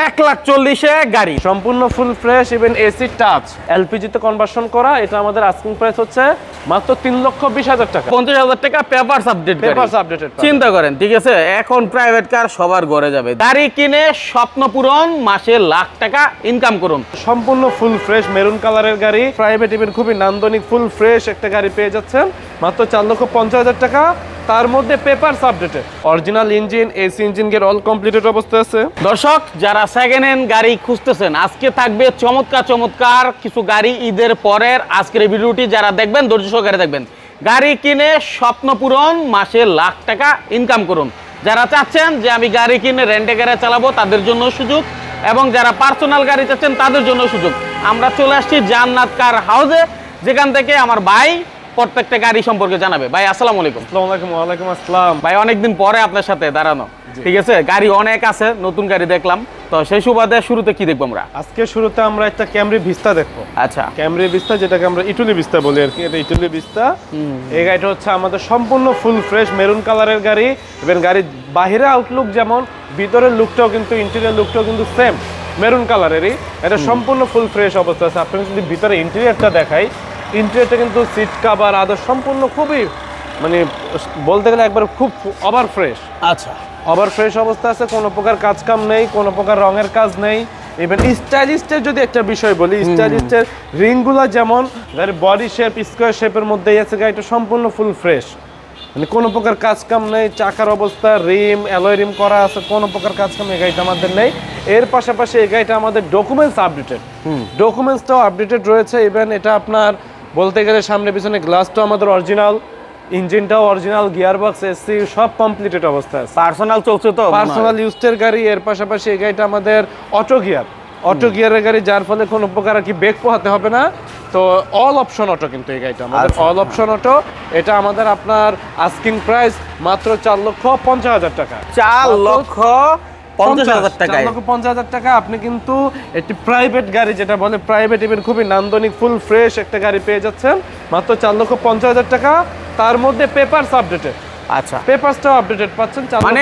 1,40,000 গাড়ি সম্পূর্ণ full fresh, even AC touch, LPG তে কনভার্সন করা। এটা আমাদের আস্কিং প্রাইস হচ্ছে মাত্র 3,20,000 টাকা। 50,000 টাকা পেপারস আপডেট, পেপারস আপডেটেড। চিন্তা করেন, ঠিক আছে, এখন প্রাইভেট কার সবার ঘরে যাবে। গাড়ি কিনে স্বপ্ন পূরণ, মাসে লাখ টাকা ইনকাম করুন। সম্পূর্ণ ফুল ফ্রেশ মেরুন কালারের গাড়ি, প্রাইভেট ইভেন খুবই নান্দনিক ফুল ফ্রেশ একটা গাড়ি পেয়ে যাচ্ছেন মাত্র 4,50,000 টাকা। তার মধ্যে papers updated, original engine, AC engine gear all completed অবস্থায় আছে। দর্শক যারা সেকেন্ড হ্যান্ড গাড়ি খুঁজতেছেন, আজকে থাকবে চমৎকার কিছু গাড়ি ঈদের পরের আজকের এই ভিডিওটি যারা দেখবেন ধৈর্য সহকারে দেখবেন। গাড়ি কিনে স্বপ্ন পূরণ, মাসে লাখ টাকা ইনকাম করুন। যারা চাচ্ছেন যে আমি গাড়ি কিনে রেন্টে গাড়ি চালাবো তাদের জন্য সুযোগ, এবং যারা পার্সোনাল গাড়ি চাচ্ছেন তাদের জন্য সুযোগ। আমরা চলে আসছি জান্নাত কার হাউসে, যেখান থেকে আমার ভাই প্রত্যেকটা গাড়ি সম্পর্কে জানাবে। ভাই আসসালামু আলাইকুম। ওয়ালাইকুম আসসালাম। ভাই অনেকদিন পরে আপনার সাথে দাঁড়ানো, ঠিক আছে। গাড়ি অনেক আছে, নতুন গাড়ি দেখলাম, তো সেই সুবাদে শুরুতে কি দেখবো আমরা? আজকে শুরুতে আমরা একটা ক্যামরি ভিস্তা দেখবো। আচ্ছা, ক্যামরি ভিস্তা, যেটাকে আমরা ইটুলি ভিস্তা বলি আর কি, এটা ইটুলি ভিস্তা। এই গাড়িটা হচ্ছে আমাদের সম্পূর্ণ ফুল ফ্রেশ মেরুন কালারের গাড়ি। এবং গাড়ির বাহিরে আউটলুক যেমন, ভিতরের লুকটাও কিন্তু, ইন্টেরিয়র লুকটাও কিন্তু সেম মেরুন কালারেরই। এটা সম্পূর্ণ ফুল ফ্রেশ অবস্থা আছে। আপনাকে যদি ভিতরে ইন্টেরিয়রটা দেখাই, ইন্টেরিয়রটা কিন্তু সিট কাভার আদার সম্পূর্ণ খুবই, মানে বলতে গেলে একবার খুব ওভার ফ্রেশ। আচ্ছা, ওভার ফ্রেশ অবস্থা আছে, কোনো প্রকার কাজ কাম নেই, কোনো প্রকার রঙের কাজ নেই। ইভেন স্টাইলিস্টের যদি একটা বিষয় বলি, স্টাইলিস্টের রিংগুলো যেমন গাড়ির বডি শেপ স্কোয়ার শেপের মধ্যেই আছে। গাড়িটা সম্পূর্ণ ফুল ফ্রেশ, মানে কোনো প্রকার কাজ কাম নেই। চাকার অবস্থা, রিম অ্যালয় রিম করা আছে, কোনো প্রকার কাজ কাম এই গাড়িটা আমাদের নেই। এর পাশাপাশি এই গাড়িটা আমাদের ডকুমেন্টস আপডেটেড, ডকুমেন্টসটাও আপডেটেড রয়েছে। ইভেন এটা আপনার বলতে গেলে সামনে পিছনে গ্লাসটাও আমাদের অরিজিনাল, ইঞ্জিনটাও অরিজিনাল, গিয়ারবক্স, এসি সব কমপ্লিটেড অবস্থায় আছে। পার্সোনাল চলছে তো, পার্সোনাল ইউজের গাড়ি। এর পাশাপাশি এই গাড়িটা আমাদের অটো গিয়ারের গাড়ি, যার ফলে কোনো প্রকার আর কি ব্রেক পোহাতে হবে না। তো অল অপশন অটো, কিন্তু এই গাড়িটা আমাদের অল অপশন অটো। এটা আমাদের আপনার আস্কিং প্রাইস মাত্র 4,50,000 টাকা। 4,50,000 টাকা। 4,50,000 টাকা আপনি কিন্তু একটি প্রাইভেট গাড়ি, যেটা বলে প্রাইভেট ইভেন খুবই নান্দনিক ফুল ফ্রেশ একটা গাড়ি পেয়ে যাচ্ছেন মাত্র 4,50,000 টাকা। তার মধ্যে পেপারস আপডেটেড। আচ্ছা, পেপারসটাও আপডেটেড পাচ্ছেন। মানে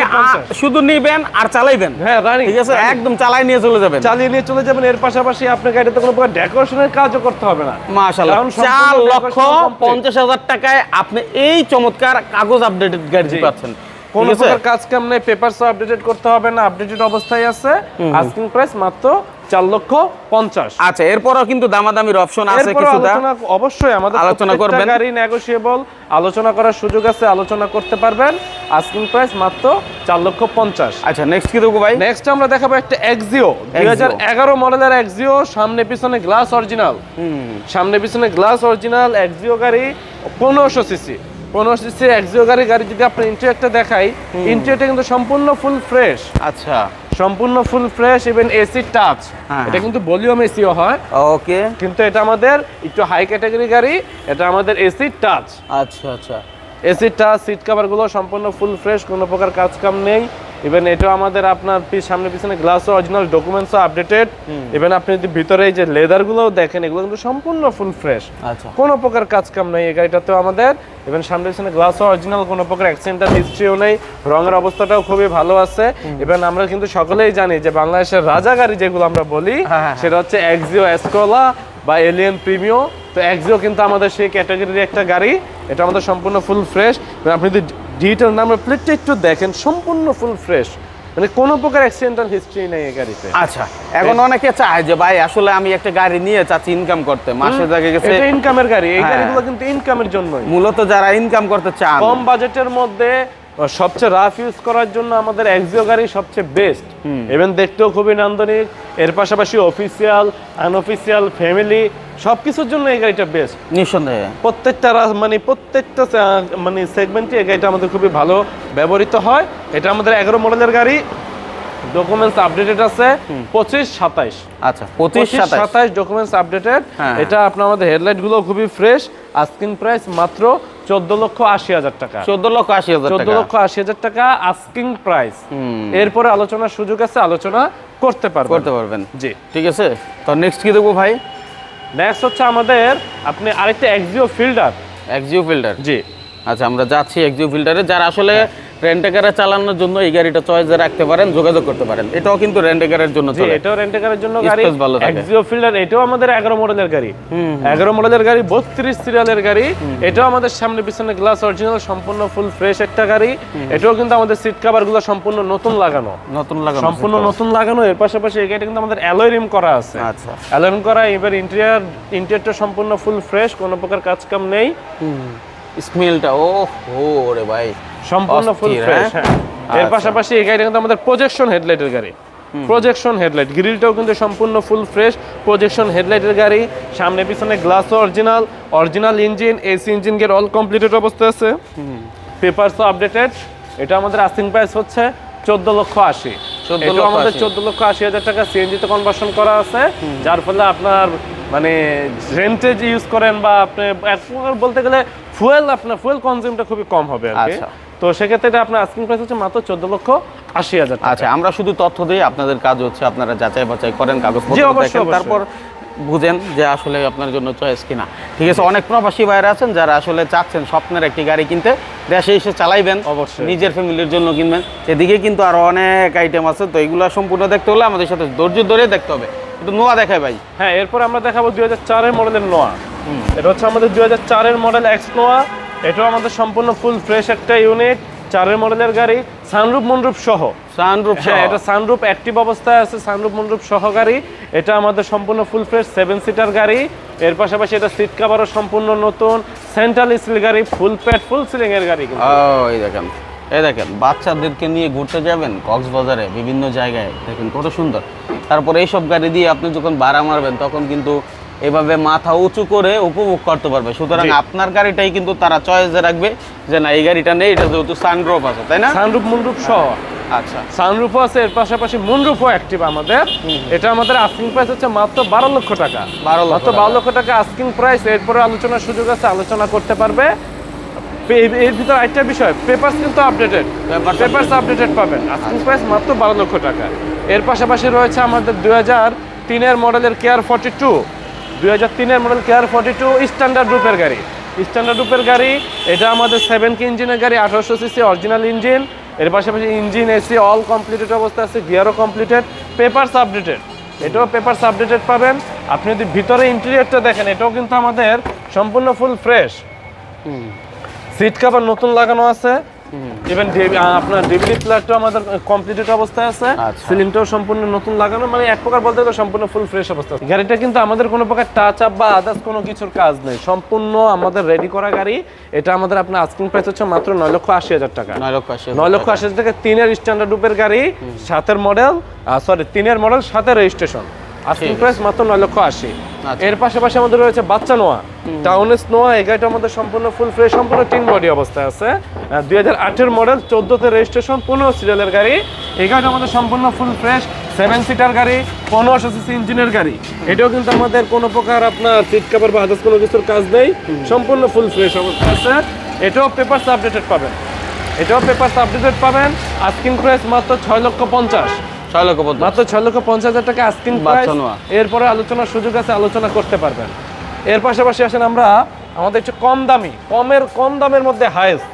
শুধু নিবেন আর চালাইবেন। হ্যাঁ, রানিং, ঠিক আছে, একদম চালাই নিয়ে চলে যাবেন, চালিয়ে নিয়ে চলে যাবেন। এর পাশাপাশি আপনার গাড়িতে কোনো প্রকার ডেকোরেশনের কাজও করতে হবে না। মাশাআল্লাহ, 4,50,000 টাকায় আপনি এই চমৎকার কাগজ আপডেটেড গাড়ি পাচ্ছেন। কোনো প্রকার কাজ কাম নেই, পেপারস আপডেটেড করতে হবে না, আপডেটেড অবস্থায় আছে। আস্কিং প্রাইস মাত্র 4,50,000। আচ্ছা, এরপরও কিন্তু দামাদামির অপশন আছে কিছুটা, অবশ্যই আমাদের আলোচনা করবেন। গাড়ি নেগোশিয়েবল, আলোচনা করার সুযোগ আছে, আলোচনা করতে পারবেন। আস্কিং প্রাইস মাত্র 4,50,000। আচ্ছা, নেক্সট কি দেখবো ভাই? নেক্সট আমরা দেখাবো একটা এক্সিও, 2011 মডেলের এক্সিও, সামনে পিছনে গ্লাস অরিজিনাল, সামনে পিছনে গ্লাস অরিজিনাল এক্সিও গাড়ি, 1500 সিসি। 1500 সিসি এক্সিও গাড়ি যদি আপনি ইন্টেরিয়রটা দেখাই, ইন্টেরিয়রটা কিন্তু সম্পূর্ণ ফুল ফ্রেশ। আচ্ছা, সম্পূর্ণ full fresh, even AC touch. এটা কিন্তু ভলিউম এসিও হয়, ওকে, কিন্তু এটা আমাদের একটু হাই ক্যাটাগরি গাড়ি। এটা আমাদের এসি টাচ। আচ্ছা আচ্ছা, এসি টাচ, সিট কভার গুলো সম্পূর্ণ ফুল ফ্রেশ, কোনো প্রকার কাজ কাম নেই। ইভেন এটা আমাদের আপনার সামনে পিছনে গ্লাসও অরিজিনাল, ডকুমেন্টসও আপডেটেড। ইভেন আপনি যদি ভিতরে এই যে লেদার গুলো দেখেন, এগুলো কিন্তু সম্পূর্ণ ফুল ফ্রেশ, আচ্ছা, কোনো প্রকার কাজ কাম নেই এই গাড়িটাতেও আমাদের। ইভেন সামনে পিছনে গ্লাসও অরিজিনাল, কোনো প্রকার অ্যাক্সিডেন্টাল হিস্ট্রিও নেই, রঙের অবস্থাটাও খুবই ভালো আছে। ইভেন আমরা কিন্তু সকলেই জানি যে বাংলাদেশের রাজা গাড়ি যেগুলো আমরা বলি, সেটা হচ্ছে এক্সিও এসকোলা বা এলিয়ান প্রিমিও। তো এক্সিও কিন্তু আমাদের সেই ক্যাটাগরির একটা গাড়ি। এটা আমাদের সম্পূর্ণ ফুল ফ্রেশ। আপনি যদি ডিজিটাল নাম্বার প্লেটটা একটু দেখেন, সম্পূর্ণ ফুল ফ্রেশ, মানে কোনো প্রকার অ্যাক্সিডেন্টাল হিস্ট্রি নেই এই গাড়িতে। আচ্ছা, এখন অনেকে চায় যে ভাই আসলে আমি একটা গাড়ি নিয়ে চাচ্ছি ইনকাম করতে, মাসে জায়গায় গেছে, এটা ইনকামের গাড়ি। এই গাড়িগুলো কিন্তু ইনকামের জন্যই, মূলত যারা ইনকাম করতে চান, কম বাজেটের মধ্যে সবচেয়ে রাফ ইউজ করার জন্য আমাদের এক্সিও গাড়ি সবচেয়ে বেস্ট। ইভেন দেখতেও খুবই নান্দনিক। এর পাশাপাশি অফিসিয়াল, আনঅফিসিয়াল, ফ্যামিলি সবকিছুর জন্য এই গাড়িটা বেস্ট নিঃসন্দেহে। প্রত্যেকটা মানে সেগমেন্টে এই গাড়িটা আমাদের খুবই ভালো ব্যবহৃত হয়। এটা আমাদের 11 মডেলের গাড়ি, ডকুমেন্টস আপডেটেড আছে 25-27। আচ্ছা, 25-27 ডকুমেন্টস আপডেটেড। এটা আপনার আমাদের হেডলাইট গুলো খুবই ফ্রেশ। আস্কিং প্রাইস মাত্র 14,80,000 টাকা। 14,80,000 টাকা আস্কিং প্রাইস। এরপরে আলোচনার সুযোগ আছে, আলোচনা করতে পারবেন। জি, ঠিক আছে। তো নেক্সট কি দেখবো ভাই? নেক্সট হচ্ছে আমাদের আপনি আরেকটা এক্সিও ফিল্ডার। এক্সিও ফিল্ডার, জি। আচ্ছা, আমরা যাচ্ছি এক্সিও ফিল্ডারে। যারা আসলে রেন্টেকারে চালানোর জন্য এই গাড়িটা চয়েসে রাখতে পারেন, যোগাযোগ করতে পারেন। এটাও কিন্তু রেন্টেকারের জন্য জি চলে। এটাও রেন্টেকারের জন্য গাড়ি, Space ভালো থাকে। এক্সিও ফিল্ডার, এটাও আমাদের 11 মডেলের গাড়ি, 11 মডেলের গাড়ি, 32 সিরিয়ালের গাড়ি। এটাও আমাদের সামনে পিছনে গ্লাস অরিজিনাল, সম্পূর্ণ ফুল ফ্রেশ একটা গাড়ি। এটাও কিন্তু আমাদের সিট কভার গুলো সম্পূর্ণ নতুন লাগানো, নতুন লাগানো, সম্পূর্ণ নতুন লাগানো। এর পাশাপাশি এই গাড়িটা কিন্তু আমাদের অ্যালয় রিম করা আছে। আচ্ছা, অ্যালয় রিম করা। এবার ইন্টেরিয়রটা সম্পূর্ণ ফুল ফ্রেশ, কোনো প্রকার কাজ কাম নেই। স্মেলটা ও রে ভাই সম্পূর্ণ ফুল অস্থির, ফ্রেশ। হ্যাঁ? এর আচ্ছা। পাশাপাশি এই গাড়িটা কিন্তু আমাদের প্রজেকশন হেডলাইটের গাড়ি, প্রজেকশন হেডলাইট, গ্রিলটাও কিন্তু সম্পূর্ণ ফুল ফ্রেশ, প্রজেকশন হেডলাইটের গাড়ি। সামনে পিছনে glass original, original engine, AC engine gear all completed অবস্থায় আছে। পেপারসও আপডেটেড। এটা আমাদের আস্কিং প্রাইস হচ্ছে 14,80,000। এটা আমাদের 14,80,000 টাকা সিএনজিতে কনভার্সন করা আছে, যার ফলে আপনার মানে রেন্টে যে ইউজ করেন বা আপনি এক প্রকার বলতে গেলে আপনার ফুয়েল কনজিউমটা খুবই কম হবে আর কি। আচ্ছা। তো সেক্ষেত্রে এটা আপনার আস্কিং প্রাইস হচ্ছে মাত্র 14,80,000 টাকা। আচ্ছা, আমরা শুধু তথ্য দিই, আপনাদের কাজ হচ্ছে আপনারা যাচাই বাছাই করেন, জি, কাগজপত্র অবশ্যই, দেখেন, অবশ্যই। তারপর বুঝেন যে আসলে আপনার জন্য চয়েস কিনা। ঠিক আছে, অনেক প্রবাসী ভাইরা আছেন যারা আসলে চাচ্ছেন স্বপ্নের একটি গাড়ি কিনতে, দেশে এসে চালাইবেন, অবশ্যই। নিজের ফ্যামিলির জন্য কিনবেন। এদিকে কিন্তু আরো অনেক আইটেম আছে, তো এগুলো সম্পূর্ণ দেখতে হলে আমাদের সাথে ধৈর্য ধরে দেখতে হবে। একটু নোয়া দেখায় ভাই। হ্যাঁ, এরপর আমরা দেখাবো 2004 মডেলের নোয়া। এটা হচ্ছে আমাদের 2004 মডেল এক্স নোয়া। এটাও আমাদের সম্পূর্ণ ফুল ফ্রেশ একটা ইউনিট, 4 মডেলের গাড়ি, সানরুফ মনরুফ সহ। সানরুফ, হ্যাঁ, এটা সানরুফ অ্যাক্টিভ অবস্থায় আছে, সানরুফ মনরুফ সহ গাড়ি। এটা আমাদের সম্পূর্ণ ফুল ফ্রেশ 7 সিটার গাড়ি। এর পাশাপাশি এটা সিট কভারও সম্পূর্ণ নতুন, সেন্ট্রাল স্টিল গাড়ি, ফুল প্যাড ফুল সিলিং এর গাড়ি। এই দেখেন বাচ্চাদেরকে নিয়ে ঘুরতে যাবেন কক্সবাজারে বিভিন্ন জায়গায়, দেখেন কত সুন্দর। তারপরে এইসব গাড়ি দিয়ে আপনি যখন ভাড়া মারবেন তখন কিন্তু এভাবে মাথা উঁচু করে উপভোগ করতে পারবে। সুতরাং আপনার গাড়িটাই কিন্তু তারা চয়েসে রাখবে যে না এই গাড়িটা নেই, এটা যেহেতু সানরুফ আছে, তাই না? সানরুফ মুনরুফ সহ। আচ্ছা, সানরুফও আছে, এর পাশাপাশি মুনরুফও অ্যাক্টিভ আমাদের। এটা আমাদের আস্কিং প্রাইস হচ্ছে মাত্র 12 লক্ষ টাকা। মাত্র 12 লক্ষ টাকা আস্কিং প্রাইস। এরপরে আলোচনার সুযোগ আছে, আলোচনা করতে পারবে। এর ভিতরে একটা বিষয়, পেপারস কিন্তু আপডেটেড, পেপারস আপডেটেড পাবেন। আস্কিং প্রাইস মাত্র 12 লক্ষ টাকা। এর পাশাপাশি রয়েছে আমাদের 2003 মডেলের কেয়ার 42, 2003 মডেল কেয়ার 42 স্ট্যান্ডার্ড রূপের গাড়ি, স্ট্যান্ডার্ড রূপের গাড়ি। এটা আমাদের 7 কি ইঞ্জিনের গাড়ি, 1800 সিসি অরিজিনাল ইঞ্জিন। এর পাশাপাশি ইঞ্জিন, এসি অল কমপ্লিটেড অবস্থা আছে, গিয়ারও কমপ্লিটেড, পেপারস আপডেটেড। এটাও পেপারস আপডেটেড পাবেন। আপনি যদি ভিতরে ইন্টেরিয়রটা দেখেন, এটাও কিন্তু আমাদের সম্পূর্ণ ফুল ফ্রেশ, সিট কভার নতুন লাগানো আছে। ইভেন আপনার ডিভিডি প্লেয়ারটাও আমাদের কমপ্লিটেড অবস্থায় আছে, সিলিংটাও সম্পূর্ণ নতুন লাগানো, মানে এক প্রকার বলতে গেলে সম্পূর্ণ ফুল ফ্রেশ অবস্থা। গাড়িটা কিন্তু আমাদের কোনো প্রকার টাচ আপ বা আদার্স কোনো কিছুর কাজ নেই, সম্পূর্ণ আমাদের রেডি করা গাড়ি। এটা আমাদের আপনার আস্কিং প্রাইস হচ্ছে মাত্র 9,80,000 টাকা। 9,80,000 টাকা 3 স্ট্যান্ডার্ড রূপের গাড়ি, 7 model, 3 model 7 registration. Asking price মাত্র 9,80,000। এর পাশাপাশি আমাদের রয়েছে বাচ্চা নোয়া, টাউনেস নোয়া। এই গাড়িটা আমাদের সম্পূর্ণ ফুল ফ্রেশ, সম্পূর্ণ টিন বডি অবস্থায় আছে, 2008 মডেল, 14তে রেজিস্ট্রেশন, 15 সিরিয়ালের গাড়ি। এই গাড়িটা আমাদের সম্পূর্ণ ফুল ফ্রেশ 7 সিটার গাড়ি, 1500 সিসি ইঞ্জিনের গাড়ি। এটাও কিন্তু আমাদের কোনো প্রকার আপনার সিট কভার বা আদার্স কোনো কিছুর কাজ নেই, সম্পূর্ণ ফুল ফ্রেশ অবস্থায় আছে। এটাও পেপারস আপডেটেড পাবেন, এটাও পেপারস আপডেটেড পাবেন। আস্কিং প্রাইস মাত্র 6,50,000, মাত্র 6,50,000 টাকা আস্কিং প্রাইস। এরপরে আলোচনার সুযোগ আছে, আলোচনা করতে পারবেন। এর পাশাপাশি আসেন আমরা আমাদের একটু কম দামের মধ্যে হাইস্ট,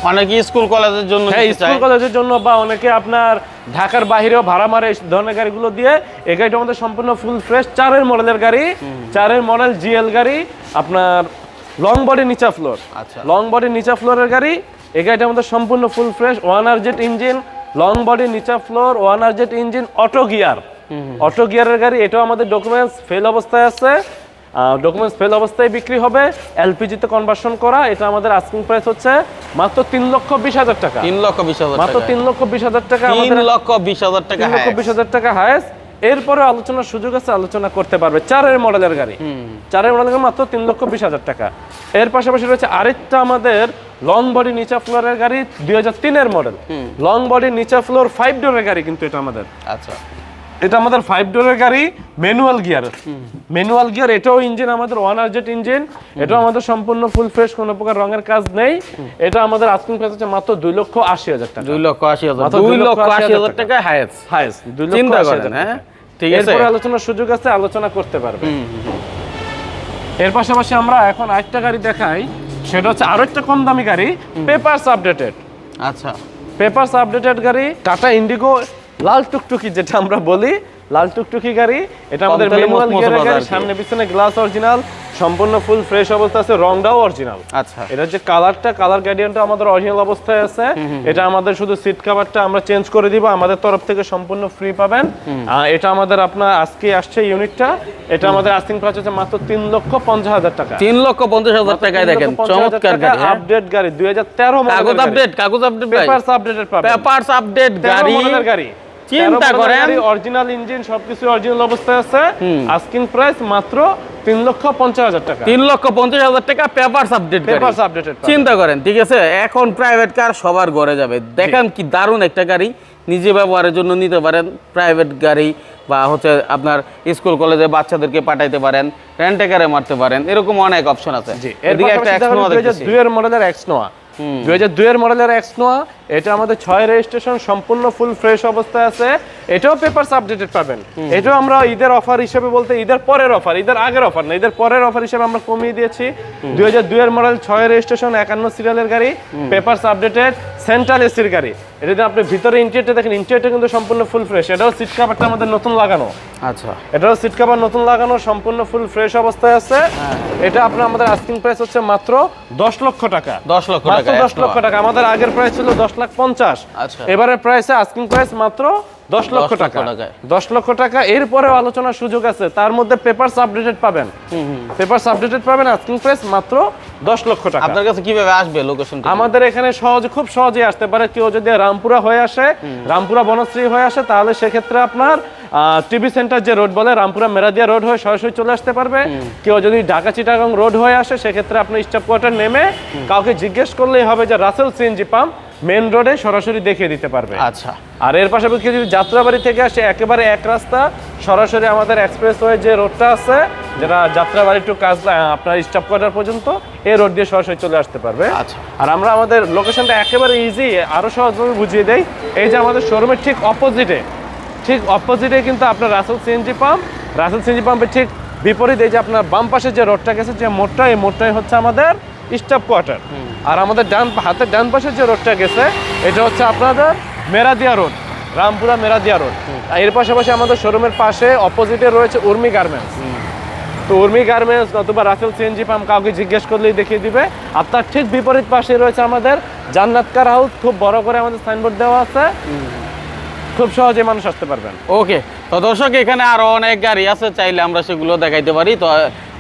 অনেকে স্কুল কলেজের জন্য, হ্যাঁ স্কুল কলেজের জন্য, বা অনেকে আপনার ঢাকার বাইরেও ভাড়া মারে এই ধরনের গাড়িগুলো দিয়ে। এই গাড়িটা আমাদের সম্পূর্ণ ফুল ফ্রেশ 4 মডেলের গাড়ি, 4 মডেল জিএল গাড়ি, আপনার লং বডি নিচা ফ্লোর, লং বডি নিচা ফ্লোরের গাড়ি। এই গাড়িটা আমাদের সম্পূর্ণ full fresh 1RZ engine, long body নিচা ফ্লোর, 1RZ ইঞ্জিন, অটো গিয়ারের গাড়ি। এটাও আমাদের ডকুমেন্টস ফেল অবস্থায় আছে, ডকুমেন্টস ফেল অবস্থায় বিক্রি হবে, এলপিজিতে কনভার্সন করা। এটা আমাদের আস্কিং প্রাইস হচ্ছে মাত্র 3,20,000 টাকা। 3,20,000 মাত্র 3,20,000 টাকা, 3,20,000 টাকা, 3,20,000 টাকা হায়েস্ট। এরপরে আলোচনার সুযোগ আছে, আলোচনা করতে পারবে। 4 মডেলের গাড়ি, 4 মডেলের মাত্র 3,20,000 টাকা। এর পাশাপাশি রয়েছে আরেকটা আমাদের লং বডি নিচা ফ্লোরের গাড়ি, 2003 মডেল, লং বডি নিচা ফ্লোর 5 ডোরের গাড়ি কিন্তু এটা আমাদের। আচ্ছা, এটা আমাদের 5 ডোরের গাড়ি, ম্যানুয়াল গিয়ার। এটাও ইঞ্জিন আমাদের 1RZ ইঞ্জিন। এটাও আমাদের সম্পূর্ণ ফুল ফ্রেশ, কোনো প্রকার রঙের কাজ নেই। এটা আমাদের আস্কিং প্রাইস হচ্ছে মাত্র 2,80,000 টাকা। 2,80,000 টাকা হাইয়েস্ট। 2,80,000 টাকা। হ্যাঁ, ঠিক আছে। এরপরে আলোচনার সুযোগ আছে, আলোচনা করতে পারবে। এর পাশাপাশি আমরা এখন আরেকটা গাড়ি দেখাই, সেটা হচ্ছে আরো একটা কম দামি গাড়ি, পেপারস আপডেটেড। আচ্ছা, পেপারস আপডেটেড গাড়ি। টাটা ইন্ডিগো লাল টুকটুকি যেটা আমরা বলি, লাল টুকটুকি গাড়ি, এটা আমাদের কম তেলে ম্যানুয়াল মচমচে গিয়ারের গাড়ি, বাজার কি? সামনে পিছনে গ্লাস অরিজিনাল, সম্পূর্ণ ফুল ফ্রেশ অবস্থা আছে, রংটাও অরিজিনাল। আচ্ছা, এটা যে কালারটা, কালার গ্রেডিয়েন্টটা আমাদের অরিজিনাল অবস্থায় আছে। এটা আমাদের শুধু সিট কভারটা আমরা চেঞ্জ করে দিব, আমাদের তরফ থেকে সম্পূর্ণ ফ্রি পাবেন। এটা আমাদের আপনার আজকে আসছে ইউনিটটা, এটা আমাদের আস্কিং প্রাইস হচ্ছে মাত্র 3,50,000 টাকা। 3,50,000 টাকায় দেখেন চমৎকার গাড়ি, আপডেট গাড়ি 2013 কাগজ আপডেট, কাগজ আপডেট ভাই, পেপারস আপডেটেড পাবেন, পেপারস আপডেট 13 গাড়ি, মডেলের গাড়ি, চিন্তা করেন, অরিজিনাল ইঞ্জিন সবকিছু অরিজিনাল অবস্থায় আছে। আস্কিং প্রাইস মাত্র 3,50,000 টাকা। 3,50,000 টাকা পেপারস আপডেট গাড়ি, পেপারস আপডেটেড চিন্তা করেন, ঠিক আছে। এখন প্রাইভেট কার সবার ঘরে যাবে, দেখেন কি দারুণ একটা গাড়ি, নিজে ব্যবহারের জন্য নিতে পারেন, প্রাইভেট গাড়ি বা হচ্ছে আপনার স্কুল কলেজে বাচ্চাদেরকে পাঠাইতে পারেন, রেন্টে কারে মারতে পারেন, এরকম অনেক অপশন আছে। এদিকে একটা এক্সনোয়া দেখতেছি, 2002 এর মডেলের এক্সনোয়া, 2002 এর মডেলের এক্সনোয়া, এটা আমাদের 6 রেজিস্ট্রেশন, সম্পূর্ণ ফুল ফ্রেশ অবস্থায় আছে। এটাও পেপারস আপডেটেড পাবেন। এটাও আমরা ঈদের অফার হিসেবে বলতে ঈদের পরের অফার, ঈদের আগের অফার না, ঈদের পরের অফার হিসেবে আমরা কমিয়ে দিয়েছি। 2002 এর মডেল, 6 রেজিস্ট্রেশন, 51 সিরিয়ালের গাড়ি, পেপারস আপডেটেড, সেন্ট্রাল এসির গাড়ি। এটা আপনি ভিতরে ইন্টেরিয়রটা দেখেন, ইন্টেরিয়রটা কিন্তু সম্পূর্ণ ফুল ফ্রেশ। এটাও সিট কভারটা আমাদের নতুন লাগানো। আচ্ছা, এটাও সিট কভার নতুন লাগানো, সম্পূর্ণ ফুল ফ্রেশ অবস্থায় আছে। এটা আপনার আমাদের আস্কিং প্রাইস হচ্ছে মাত্র 10 লক্ষ টাকা। 10 লক্ষ মাত্র টাকা, 10 লক্ষ টাকা। আমাদের আগের প্রাইস ছিল 10,50,000। আচ্ছা, এবারের প্রাইসে আস্কিং প্রাইস মাত্র 10 লক্ষ টাকা। 10 লক্ষ টাকা, এরপরেও আলোচনার সুযোগ আছে, তার মধ্যে পেপারস আপডেটেড পাবেন। পেপারস আপডেটেড পাবেন, আস্কিং প্রাইস মাত্র 10 লক্ষ টাকা। আপনার কাছে কিভাবে আসবে লোকেশনটা? আমাদের এখানে সহজে, খুব সহজেই আসতে পারে। কেউ যদি রামপুরা হয়ে আসে, রামপুরা বনশ্রী হয়ে আসে, তাহলে সেক্ষেত্রে আপনার টিভি সেন্টার যে রোড বলে, রামপুরা মেরাদিয়া রোড হয়ে সরাসরি চলে আসতে পারবে। কেউ যদি ঢাকা চিটাগাং রোড হয়ে আসে, সেক্ষেত্রে আপনি স্টপ কোয়ার্টার নেমে কাউকে জিজ্ঞেস করলেই হবে যে রাসেল সিএনজি পাম্প, মেন রোডে সরাসরি দেখিয়ে দিতে পারবে। আচ্ছা, আর এর পাশাপাশি কেউ যদি যাত্রাবাড়ি থেকে আসে, একেবারে এক রাস্তা সরাসরি আমাদের এক্সপ্রেসওয়ে যে রোডটা আছে, যেটা যাত্রাবাড়ি টু কাজ আপনার স্টপ কোয়ার্টার পর্যন্ত, এই রোড দিয়ে সরাসরি চলে আসতে পারবে। আচ্ছা, আর আমরা আমাদের লোকেশনটা একেবারে ইজি, আরো সহজভাবে বুঝিয়ে দেই। এই যে আমাদের শোরুমের ঠিক অপোজিটে কিন্তু আপনার Rasel CNG pump, Rasel CNG পাম্পের ঠিক বিপরীত এই যে আপনার বাম পাশে যে রোডটা গেছে, যে মোড়টা, এই মোড়টাই হচ্ছে আমাদের স্টপ কোয়ার্টার। আর আমাদের হাতের ডান পাশে যে রোডটা গেছে, এটা হচ্ছে আপনাদের মেরাদিয়া রোড, রামপুরা মেরাদিয়া রোড। এর পাশাপাশি আমাদের শোরুমের পাশে অপোজিটে রয়েছে উর্মি গার্মেন্টস। তো উর্মি গার্মেন্টস অথবা রাসেল সিএনজি পাম্প কাউকে জিজ্ঞেস করলেই দেখিয়ে দিবে। আর তার ঠিক বিপরীত পাশে রয়েছে আমাদের জান্নাত কার হাউস, খুব বড় করে আমাদের সাইনবোর্ড দেওয়া আছে, খুব সহজে মানুষ আসতে পারবেন। ওকে, তো দর্শক এখানে আরো অনেক গাড়ি আছে, চাইলে আমরা সেগুলো দেখাইতে পারি। তো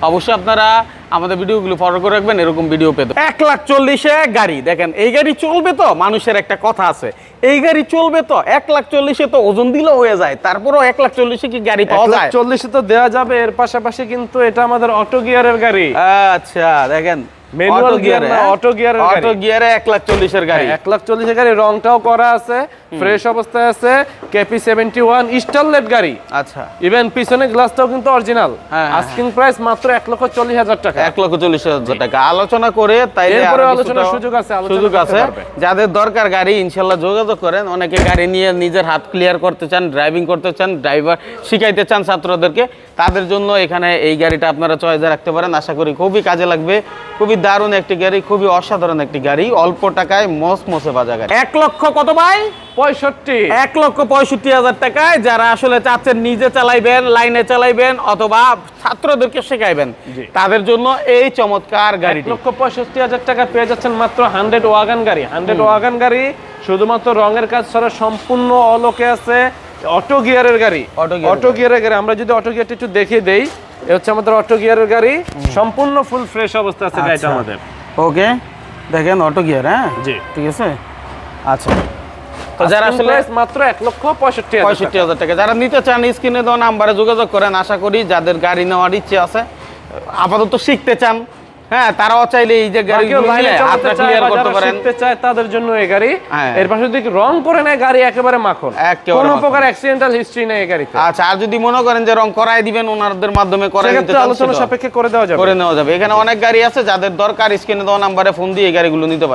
অবশ্যই আপনারা আমাদের ভিডিওগুলো ফলো করে রাখবেন, এরকম ভিডিও পেতে। 1,40,000 গাড়ি দেখেন, এই গাড়ি চলবে তো? মানুষের একটা কথা আছে, এই গাড়ি চলবে তো? 1,40,000 তো ওজন দিলেও হয়ে যায়, তারপরও 1,40,000 কি গাড়ি পাওয়া যায়? 1,40,000 তো দেওয়া যাবে। এর পাশাপাশি কিন্তু এটা আমাদের অটো গিয়ারের গাড়ি। আচ্ছা, দেখেন ম্যানুয়াল গিয়ার না, অটো গিয়ারের গাড়ি। অটো গিয়ারে 1,40,000 গাড়ি, 1,40,000 গাড়ি, রংটাও করা আছে, ফ্রেশ অবস্থায় আছে, কেপি 71 স্টারলেট গাড়ি। আচ্ছা, ইভেন পিছনে গ্লাসটাও কিন্তু অরিজিনাল। আস্কিং প্রাইস মাত্র 1,40,000 টাকা। 1,40,000 টাকা আলোচনা করে, তাইলে এরপরে আরো আলোচনার কিছুটা সুযোগ আছে, সুযোগ আছে। যাদের দরকার গাড়ি, ইনশাআল্লাহ যোগাযোগ করেন। অনেকে গাড়ি নিয়ে নিজের হাত ক্লিয়ার করতে চান, ড্রাইভিং করতে চান, ড্রাইভার শিখাইতে চান ছাত্রদেরকে, তাদের জন্য এখানে এই গাড়িটা আপনারা চয়েসে রাখতে পারেন। আশা করি খুবই কাজে লাগবে। খুবই দারুণ একটি গাড়ি, খুবই অসাধারণ একটি গাড়ি, অল্প টাকায় মচমচে বাজা গাড়ি। 1 লক্ষ কত ভাই? 65। 1,65,000 টাকায় যারা আসলে চাচ্ছেন নিজে চালাইবেন, লাইনে চালাইবেন, অথবা ছাত্রদেরকে শেখাইবেন, তাদের জন্য এই চমৎকার গাড়ি। 1,65,000 টাকা পেয়ে যাচ্ছেন মাত্র 100 ওয়াগন গাড়ি। 100 ওয়াগন গাড়ি শুধুমাত্র রঙের কাজ ছাড়া সম্পূর্ণ অলোকে আছে। অটো গিয়ারের গাড়ি, অটো গিয়ারের গাড়ি। আমরা যদি অটো গিয়ারটা একটু দেখিয়ে দেই, এ হচ্ছে আমাদের অটো গিয়ারের গাড়ি, সম্পূর্ণ ফুল ফ্রেশ অবস্থা আছে গাড়িটা আমাদের। ওকে, দেখেন অটো গিয়ার, হ্যাঁ জি, ঠিক আছে। আচ্ছা, তো যারা আসলে মাত্র 1,65,000 টাকা যারা নিতে চান, স্ক্রিনে দেওয়া নাম্বারে যোগাযোগ করেন। আশা করি যাদের গাড়ি নেওয়ার ইচ্ছে আছে, আপাতত শিখতে চান, হ্যাঁ, তারাও চাইলে এই যে গাড়ি ক্লিয়ার করতে পারেন, শিখতে চায় তাদের জন্য এই গাড়ি। এর পাশে যদি রং করে নেয় গাড়ি, একেবারে মাখন, কোনো প্রকার অ্যাক্সিডেন্টাল হিস্ট্রি নেই এই গাড়িতে। আচ্ছা, আর যদি মনে করেন যে রং করাই দিবেন, ওনাদের মাধ্যমে করাই দিতে চান, আলোচনা সাপেক্ষে করে দেওয়া যাবে, করে নেওয়া যাবে। এখানে অনেক গাড়ি আছে, যাদের দরকার স্ক্রিনে দেওয়া নাম্বারে ফোন দিয়ে এই গাড়িগুলো নিতে পারেন।